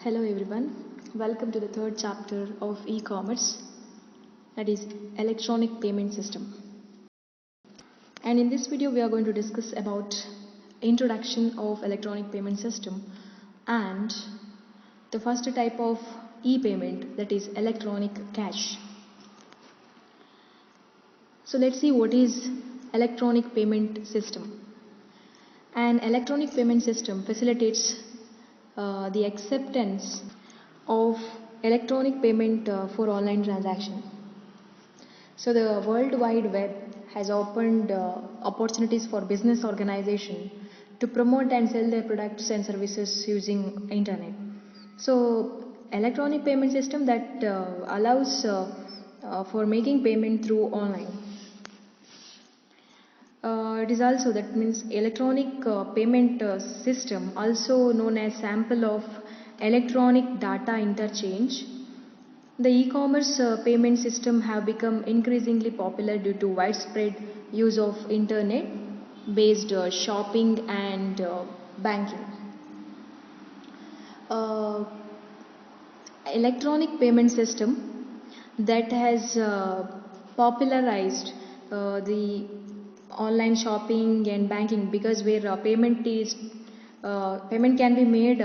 Hello everyone, welcome to the third chapter of e-commerce, that is electronic payment system. And in this video we are going to discuss about introduction of electronic payment system and the first type of e-payment, that is electronic cash. So let's see what is electronic payment system. An electronic payment system facilitates the acceptance of electronic payment for online transaction. So the World Wide Web has opened opportunities for business organization to promote and sell their products and services using internet. So electronic payment system that allows for making payment through online. It is also, that means electronic payment system, also known as sample of electronic data interchange. The e-commerce payment system have become increasingly popular due to widespread use of internet based shopping and banking. Electronic payment system that has popularized the online shopping and banking, because where payment can be made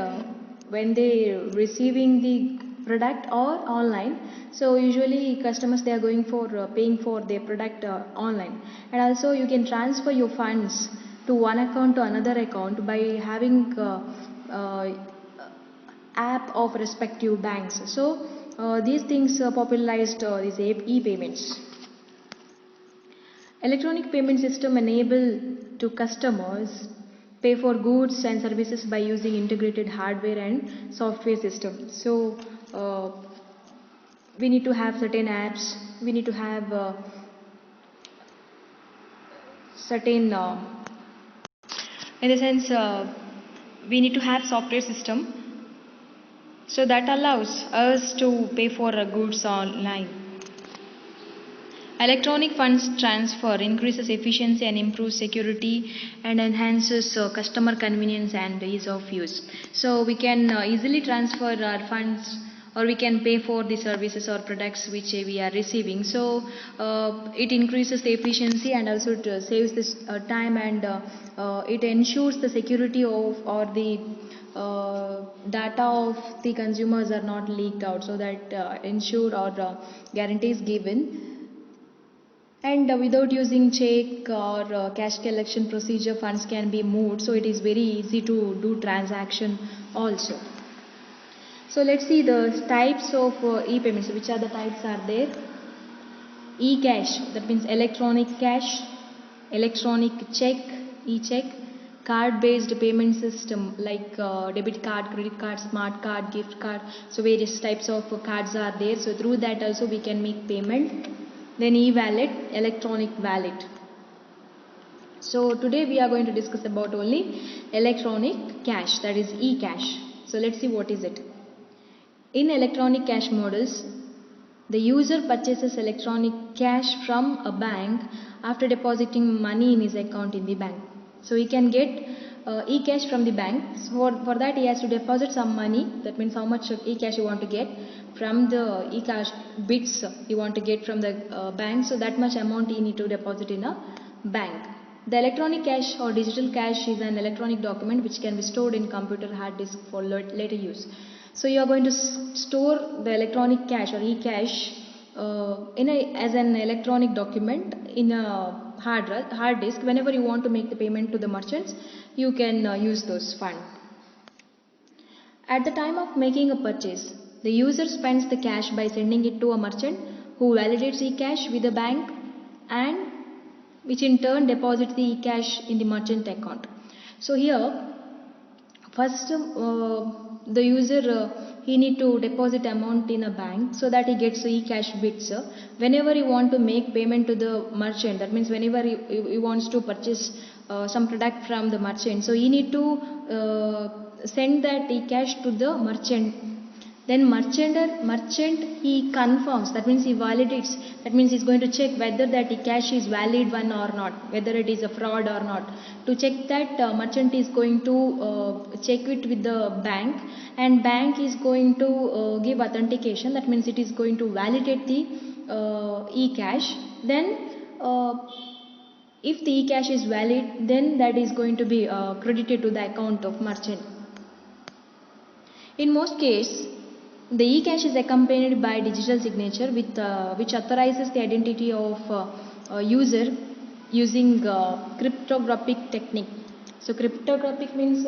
when they receiving the product or online. So usually customers, they are going for paying for their product online, and also you can transfer your funds to one account to another account by having app of respective banks. So these things popularized these e-payments. Electronic payment system enable to customers pay for goods and services by using integrated hardware and software system. So we need to have certain apps, we need to have certain in the sense we need to have software system, so that allows us to pay for goods online. Electronic funds transfer increases efficiency and improves security and enhances customer convenience and ease of use. So we can easily transfer our funds, or we can pay for the services or products which we are receiving. So it increases the efficiency, and also it saves this time, and it ensures the security of, or the data of the consumers are not leaked out, so that ensure or guarantees given. And without using check or cash collection procedure, funds can be moved, so it is very easy to do transaction also. So let's see the types of e-payments. Which are the types are there? E-cash, that means electronic cash, electronic check, e-check, card-based payment system like debit card, credit card, smart card, gift card. So various types of cards are there. So through that also we can make payment. Then e-wallet, electronic wallet. So today we are going to discuss about only electronic cash, that is e-cash. So let's see what is it. In electronic cash models, the user purchases electronic cash from a bank after depositing money in his account in the bank. So he can get e-cash from the bank. So for that he has to deposit some money. That means how much e-cash you want to get from the e-cash bits you want to get from the bank. So that much amount you need to deposit in a bank. The electronic cash or digital cash is an electronic document which can be stored in computer hard disk for later use. So you are going to store the electronic cash or e-cash as an electronic document in a hard disk. Whenever you want to make the payment to the merchants, you can use those funds. At the time of making a purchase, the user spends the cash by sending it to a merchant who validates e-cash with the bank, and which in turn deposits the e-cash in the merchant account. So here first the user he need to deposit amount in a bank, so that he gets e-cash bits. Whenever you want to make payment to the merchant, that means whenever he wants to purchase some product from the merchant, so he need to send that e-cash to the merchant Then merchant he confirms, that means he validates, that means he's going to check whether that cash is valid one or not, whether it is a fraud or not. To check that, merchant is going to check it with the bank, and bank is going to give authentication, that means it is going to validate the e-cash. Then if the e-cash is valid, then that is going to be credited to the account of merchant. In most cases, the e-cash is accompanied by digital signature which authorizes the identity of user using cryptographic technique. So cryptographic means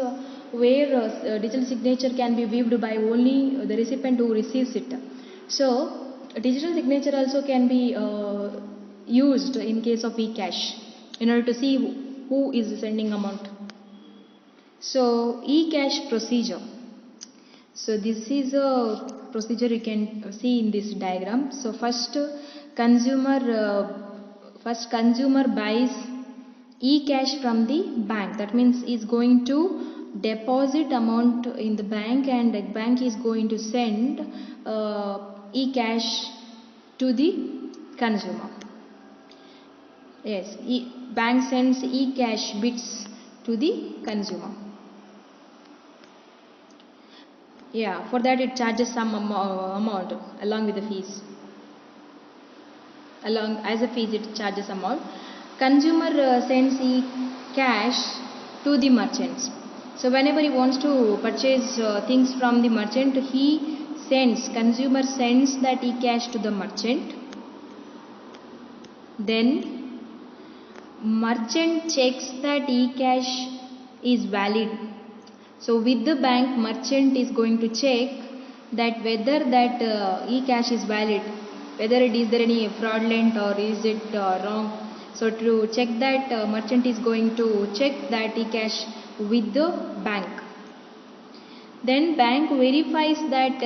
where digital signature can be viewed by only the recipient who receives it. So digital signature also can be used in case of e-cash in order to see who is sending amount. So e-cash procedure. So this is a procedure you can see in this diagram. So first consumer buys e-cash from the bank. That means is going to deposit amount in the bank, and the bank is going to send e-cash to the consumer. Yes, bank sends e-cash bits to the consumer. Yeah, for that it charges some amount along with the fees. As a fees it charges amount. Consumer sends e-cash to the merchants. So whenever he wants to purchase things from the merchant, consumer sends that e-cash to the merchant. Then merchant checks that e-cash is valid. So with the bank, merchant is going to check that whether that e-cash is valid, whether is there any fraudulent or is it wrong. So to check that, merchant is going to check that e-cash with the bank. Then bank verifies that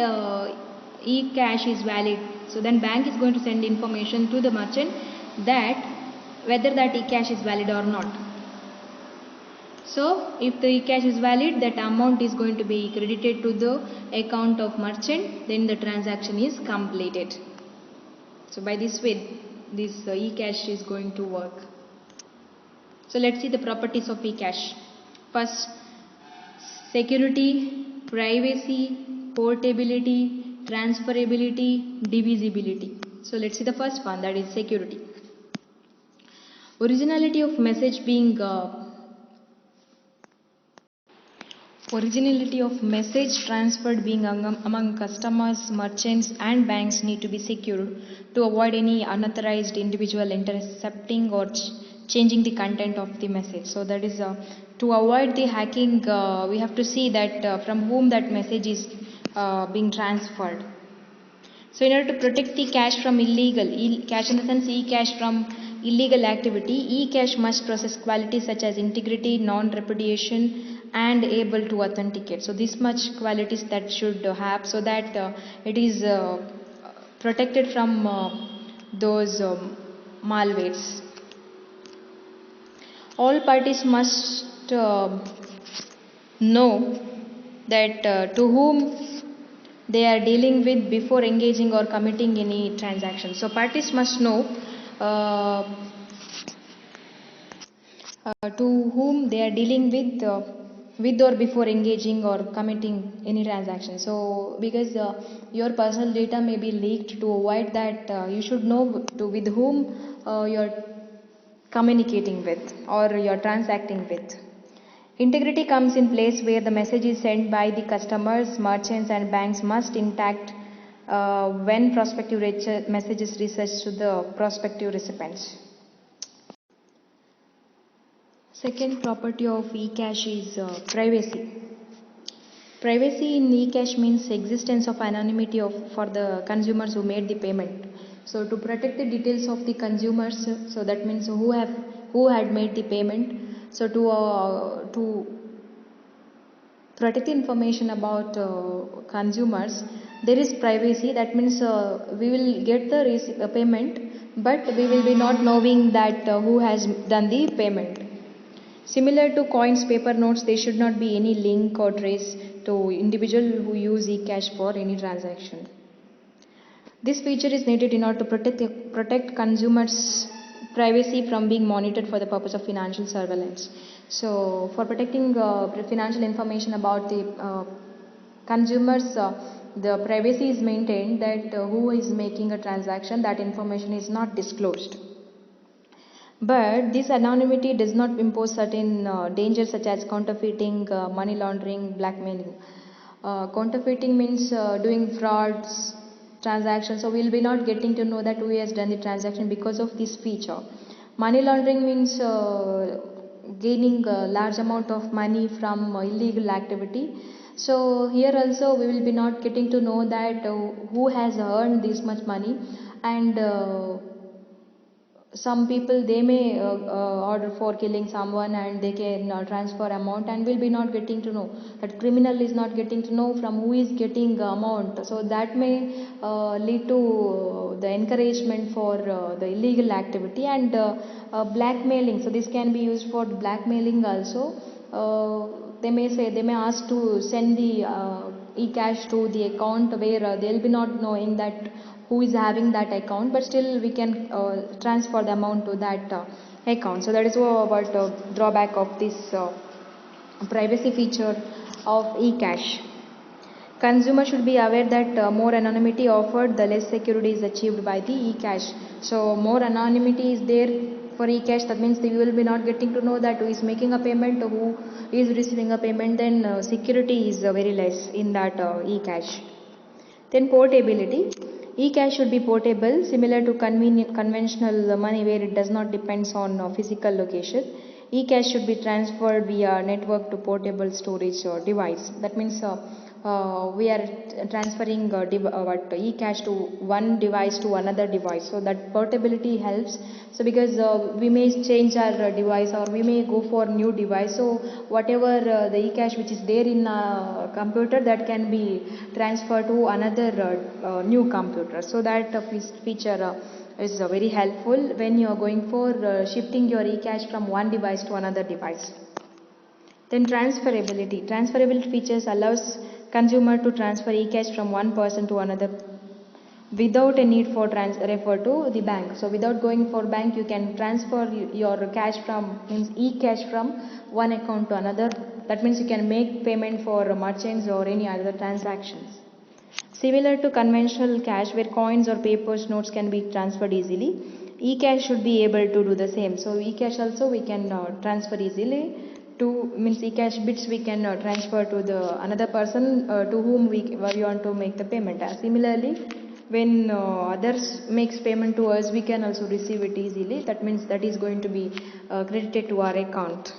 e-cash is valid. So then bank is going to send information to the merchant that whether that e-cash is valid or not. So if the e-cash is valid, that amount is going to be credited to the account of merchant, then the transaction is completed. So by this way, this e-cash is going to work. So let's see the properties of e-cash. First, security, privacy, portability, transferability, divisibility. So let's see the first one, that is security. Originality of message transferred being among customers, merchants and banks need to be secured to avoid any unauthorized individual intercepting or changing the content of the message. So that is to avoid the hacking, we have to see that from whom that message is being transferred. So in order to protect the cash from cash in the sense e-cash from illegal activity, e-cash must possess qualities such as integrity, non-repudiation and able to authenticate. So this much qualities that should have, so that it is protected from those malwares. All parties must know that to whom they are dealing with before engaging or committing any transaction. So parties must know to whom they are dealing with or before engaging or committing any transaction. So because your personal data may be leaked, to avoid that you should know with whom you are communicating with or you are transacting with. Integrity comes in place where the message is sent by the customers, merchants and banks must intact when prospective messages research to the prospective recipients. Second property of eCash is privacy. Privacy in eCash means existence of anonymity for the consumers who made the payment. So to protect the details of the consumers, so that means who had made the payment. So to protect the information about consumers, there is privacy. That means we will get the payment, but we will be not knowing that who has done the payment. Similar to coins, paper notes, there should not be any link or trace to individual who use eCash for any transaction. This feature is needed in order to protect consumers' privacy from being monitored for the purpose of financial surveillance. So, for protecting financial information about the consumers, the privacy is maintained that who is making a transaction, that information is not disclosed. But this anonymity does not impose certain dangers such as counterfeiting, money laundering, blackmailing. Counterfeiting means doing frauds, transactions, so we'll be not getting to know that who has done the transaction because of this feature. Money laundering means gaining a large amount of money from illegal activity. So here also we will be not getting to know that who has earned this much money, and some people they may order for killing someone and they can transfer amount, and will be not getting to know that criminal is not getting to know from who is getting amount, so that may lead to the encouragement for the illegal activity. And blackmailing, so this can be used for blackmailing also. They may ask to send the e-cash to the account where they'll be not knowing that who is having that account, but still we can transfer the amount to that account. So that is what drawback of this privacy feature of eCash. Consumer should be aware that more anonymity offered, the less security is achieved by the eCash. So more anonymity is there for eCash. That means you will be not getting to know that who is making a payment, who is receiving a payment. Then security is very less in that eCash. Then portability. eCash should be portable, similar to conventional money where it does not depend on physical location. eCash should be transferred via network to portable storage device. That means we are transferring eCash to one device to another device. So that portability helps. So because we may change our device, or we may go for new device. So whatever the eCash which is there in a computer, that can be transferred to another new computer. So that feature is very helpful when you are going for shifting your eCash from one device to another device. Then transferability. Transferability features allows consumer to transfer eCash from one person to another without a need for refer to the bank. So without going for bank, you can transfer your cash from eCash from one account to another. That means you can make payment for merchants or any other transactions. Similar to conventional cash where coins or papers notes can be transferred easily, eCash should be able to do the same. So eCash also we can transfer easily to means eCash bits we can transfer to the another person to whom we want to make the payment. Similarly, when others makes payment to us, we can also receive it easily. That means that is going to be credited to our account.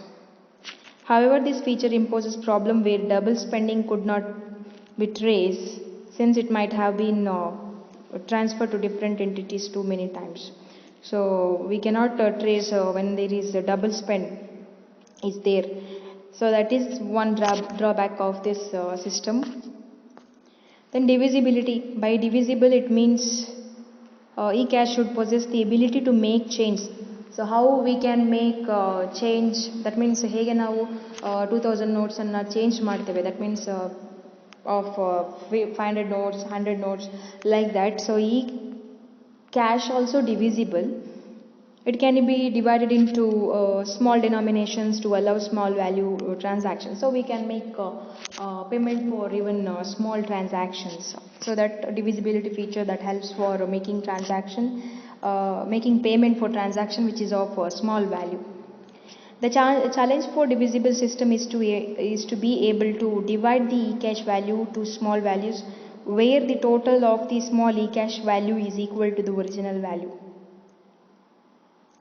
However, this feature imposes problem where double spending could not be traced, since it might have been transferred to different entities too many times. So we cannot trace when there is a double spend is there. So that is one drawback of this system. Then divisibility. By divisible it means eCash should possess the ability to make change. So how we can make change? That means ಹೇಗೆ ನಾವು 2000 notes ಅನ್ನು change ಮಾಡ್ತೇವೆ. That means of 500 notes, 100 notes, like that. So eCash also divisible. It can be divided into small denominations to allow small value transactions. So we can make payment for even small transactions. So that divisibility feature that helps for making transaction, making payment for transaction which is of small value. The challenge for divisible system is to be able to divide the eCash value to small values where the total of the small eCash value is equal to the original value.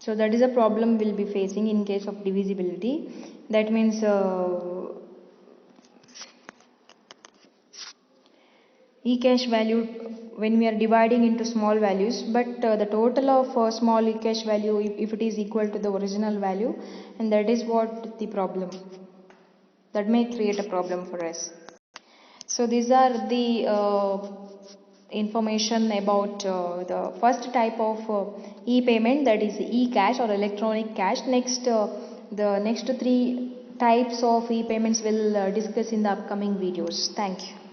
So that is a problem we'll be facing in case of divisibility. That means eCash value when we are dividing into small values, but the total of small eCash value if it is equal to the original value, and that is what the problem that may create a problem for us. So these are the information about the first type of e-payment, that is e-cash or electronic cash. Next the next three types of e-payments will discuss in the upcoming videos. Thank you.